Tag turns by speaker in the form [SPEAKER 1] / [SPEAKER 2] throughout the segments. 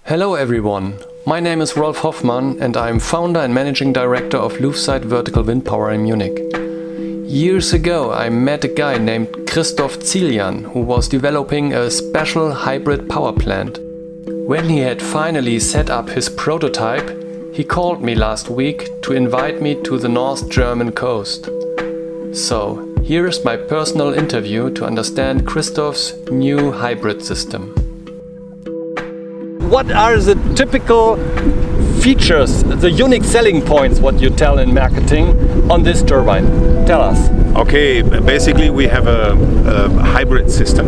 [SPEAKER 1] Hello everyone, my name is Rolf Hoffmann and I am founder and managing director of Luftseite Vertical Wind Power in Munich. Years ago I met a guy named Christoph Zilian who was developing a special hybrid power plant. When he had finally set up his prototype, he called me last week to invite me to the North German coast. So, here is my personal interview to understand Christoph's new hybrid system. What are the typical features, the unique selling points, what you tell in marketing on this turbine? Tell us.
[SPEAKER 2] Okay, basically we have a hybrid system.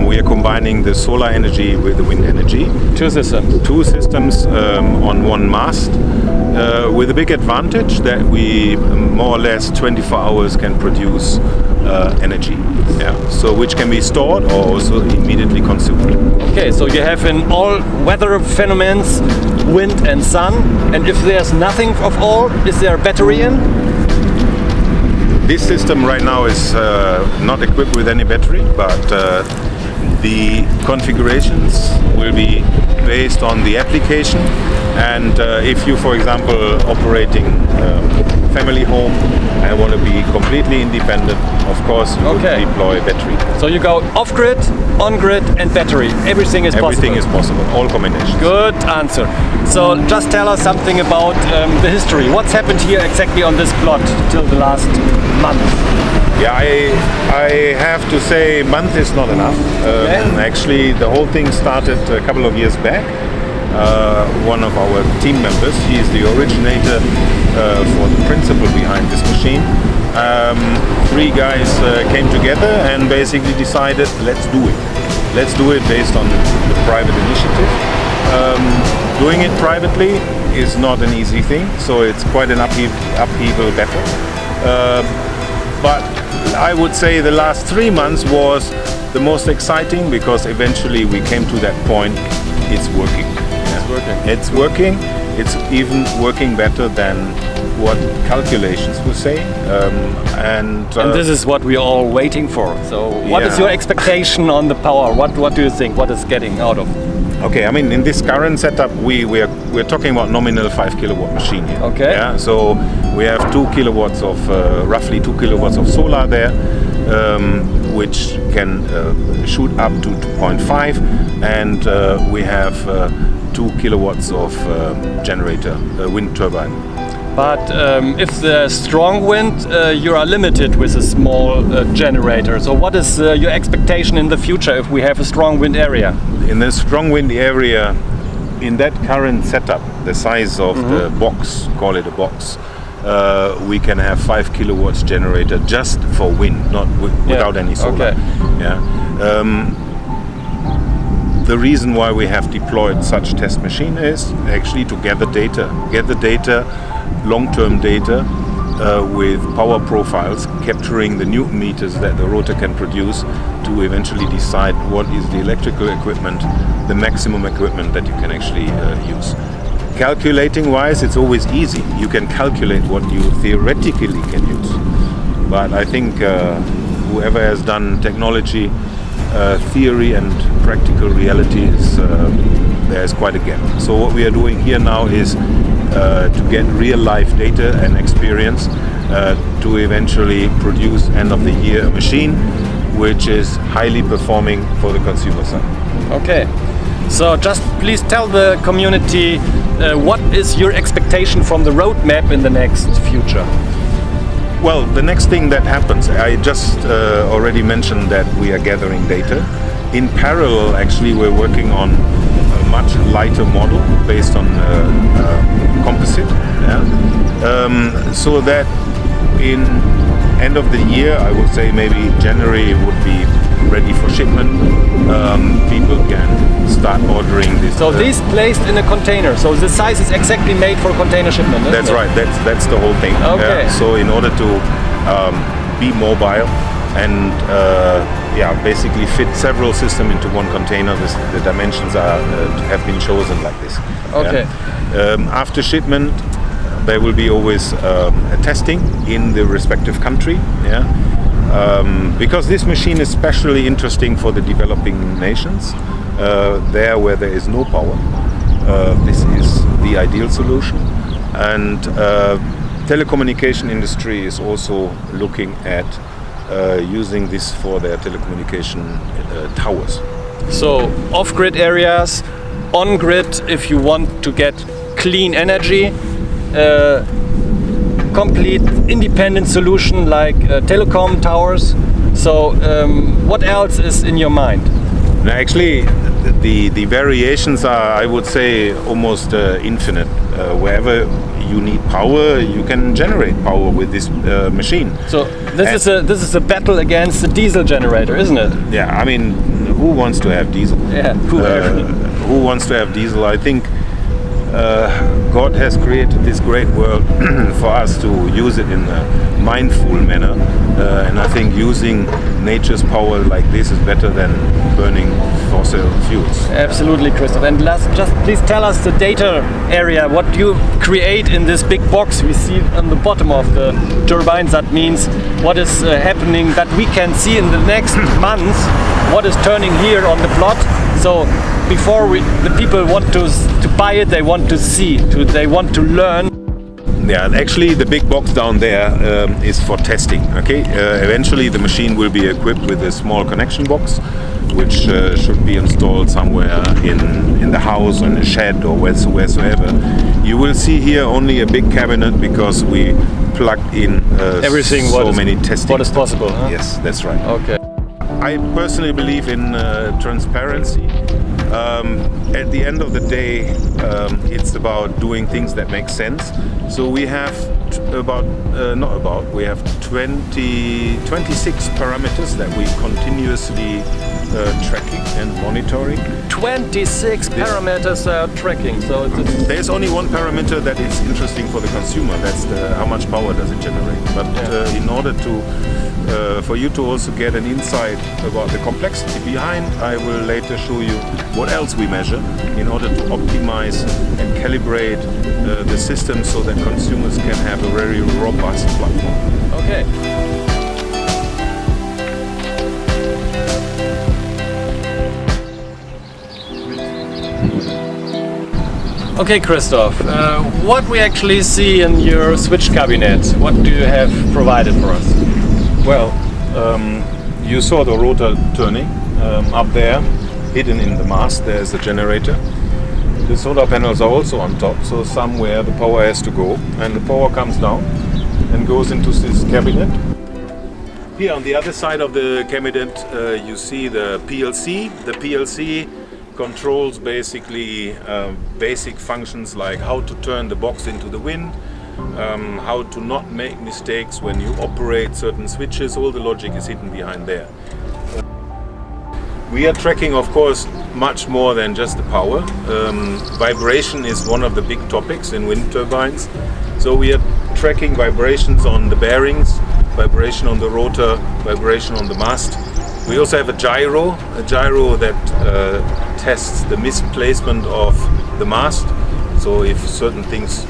[SPEAKER 2] We are combining the solar energy with the wind energy.
[SPEAKER 1] Two systems.
[SPEAKER 2] Two systems on one mast, with a big advantage that we more or less 24 hours can produce energy. Yeah. So which can be stored or also immediately consumed.
[SPEAKER 1] Okay, so you have in all weather phenomena, wind and sun, and if there's nothing of all, is there a battery in?
[SPEAKER 2] This system right now is not equipped with any battery, but the configurations will be based on the application. And if you, for example, operating family home and want to be completely independent, of course you would deploy battery.
[SPEAKER 1] So you go off-grid, on-grid and battery. Everything is possible.
[SPEAKER 2] Everything is possible, all combinations.
[SPEAKER 1] Good answer. So just tell us something about the history. What's happened here exactly on this plot till the last month?
[SPEAKER 2] Yeah, I have to say month is not enough. Actually, the whole thing started a couple of years back. One of our team members, he is the originator for the principle behind this machine. Three guys came together and basically decided, let's do it. Let's do it based on the private initiative. Doing it privately is not an easy thing, so it's quite an upheaval battle. But I would say the last 3 months was the most exciting because eventually we came to that point, it's working. It's working. It's even working better than what calculations were saying. And
[SPEAKER 1] this is what we are all waiting for. So what is your expectation on the power? What do you think? What is getting out of?
[SPEAKER 2] Okay, I mean in this current setup we're talking about nominal 5 kilowatt machine here.
[SPEAKER 1] Okay.
[SPEAKER 2] Yeah, so we have 2 kilowatts of roughly 2 kilowatts of solar there, which can shoot up to 2.5, and we have 2 kilowatts of generator, wind turbine.
[SPEAKER 1] But if there's strong wind, you are limited with a small generator. So what is your expectation in the future if we have a strong wind area?
[SPEAKER 2] In the strong wind area, in that current setup, the size of the box, call it a box, we can have 5 kilowatts generator just for wind, not without any solar.
[SPEAKER 1] Okay.
[SPEAKER 2] Yeah. The reason why we have deployed such test machine is actually to gather data, long-term data with power profiles, capturing the Newton meters that the rotor can produce to eventually decide what is the electrical equipment, the maximum equipment that you can actually use. Calculating wise, it's always easy. You can calculate what you theoretically can use. But I think whoever has done technology, theory and practical reality is there's quite a gap. So what we are doing here now is to get real life data and experience to eventually produce end of the year a machine which is highly performing for the consumer side.
[SPEAKER 1] Okay, so just please tell the community what is your expectation from the roadmap in the next future?
[SPEAKER 2] Well, the next thing that happens, I just already mentioned that we are gathering data. In parallel, actually, we're working on a much lighter model based on composite. Yeah? So that in end of the year, I would say maybe January would be ready for shipment. People can start ordering this.
[SPEAKER 1] So this placed in a container. So the size is exactly made for container shipment.
[SPEAKER 2] That's right. That's the whole thing.
[SPEAKER 1] Okay.
[SPEAKER 2] Yeah? So in order to be mobile and basically fit several systems into one container, the dimensions have been chosen like this.
[SPEAKER 1] Okay.
[SPEAKER 2] Yeah? After shipment, there will be always a testing in the respective country. Yeah. Because this machine is especially interesting for the developing nations, there where there is no power. this is the ideal solution. And telecommunication industry is also looking at using this for their telecommunication towers.
[SPEAKER 1] So off-grid areas, on-grid if you want to get clean energy, complete independent solution like telecom towers. So what else is in your mind?
[SPEAKER 2] Now, actually, the variations are, I would say, almost infinite. Wherever you need power, you can generate power with this machine.
[SPEAKER 1] So this is a battle against the diesel generator, isn't it?
[SPEAKER 2] Yeah, I mean, who wants to have diesel?
[SPEAKER 1] Yeah,
[SPEAKER 2] who wants to have diesel? I think God has created this great world for us to use it in a mindful manner, and I think using nature's power like this is better than burning fossil fuels.
[SPEAKER 1] Absolutely, Christoph. And just please tell us the data area, what you create in this big box we see on the bottom of the turbines. That means what is happening that we can see in the next months, what is turning here on the plot. So before the people want to buy it, they want to see, they want to learn.
[SPEAKER 2] Yeah, actually the big box down there is for testing. Okay, eventually the machine will be equipped with a small connection box, which should be installed somewhere in the house, in a shed, or wheresoever. You will see here only a big cabinet because we plugged in
[SPEAKER 1] everything.
[SPEAKER 2] Many testing.
[SPEAKER 1] What is possible? Huh?
[SPEAKER 2] Yes, that's right.
[SPEAKER 1] Okay.
[SPEAKER 2] I personally believe in transparency. At the end of the day, it's about doing things that make sense. So we have we have 26 parameters that we continuously tracking and monitoring.
[SPEAKER 1] 26 parameters tracking. So
[SPEAKER 2] there's only one parameter that is interesting for the consumer. That's how much power does it generate. But in order for you to also get an insight about the complexity behind, I will later show you what else we measure in order to optimize and calibrate the system so that consumers can have a very robust platform.
[SPEAKER 1] Okay. Okay, Christoph, what we actually see in your switch cabinet, what do you have provided for us?
[SPEAKER 2] Well, you saw the rotor turning up there, hidden in the mast. There's a generator. The solar panels are also on top, so somewhere the power has to go, and the power comes down and goes into this cabinet. Here on the other side of the cabinet you see the PLC. The PLC controls basically basic functions like how to turn the box into the wind, how to not make mistakes when you operate certain switches. All the logic is hidden behind there. We are tracking, of course, much more than just the power. Vibration is one of the big topics in wind turbines. So we are tracking vibrations on the bearings, vibration on the rotor, vibration on the mast. We also have a gyro that tests the misplacement of the mast. So if certain things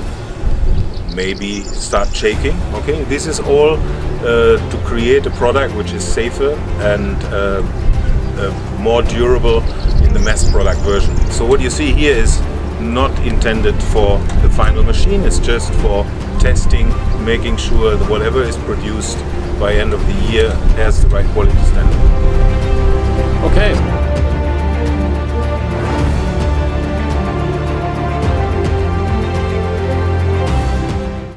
[SPEAKER 2] maybe start shaking, okay, this is all to create a product which is safer and more durable in the mass product version. So what you see here is not intended for the final machine, it's just for testing, making sure that whatever is produced by end of the year has the right quality standard.
[SPEAKER 1] Okay.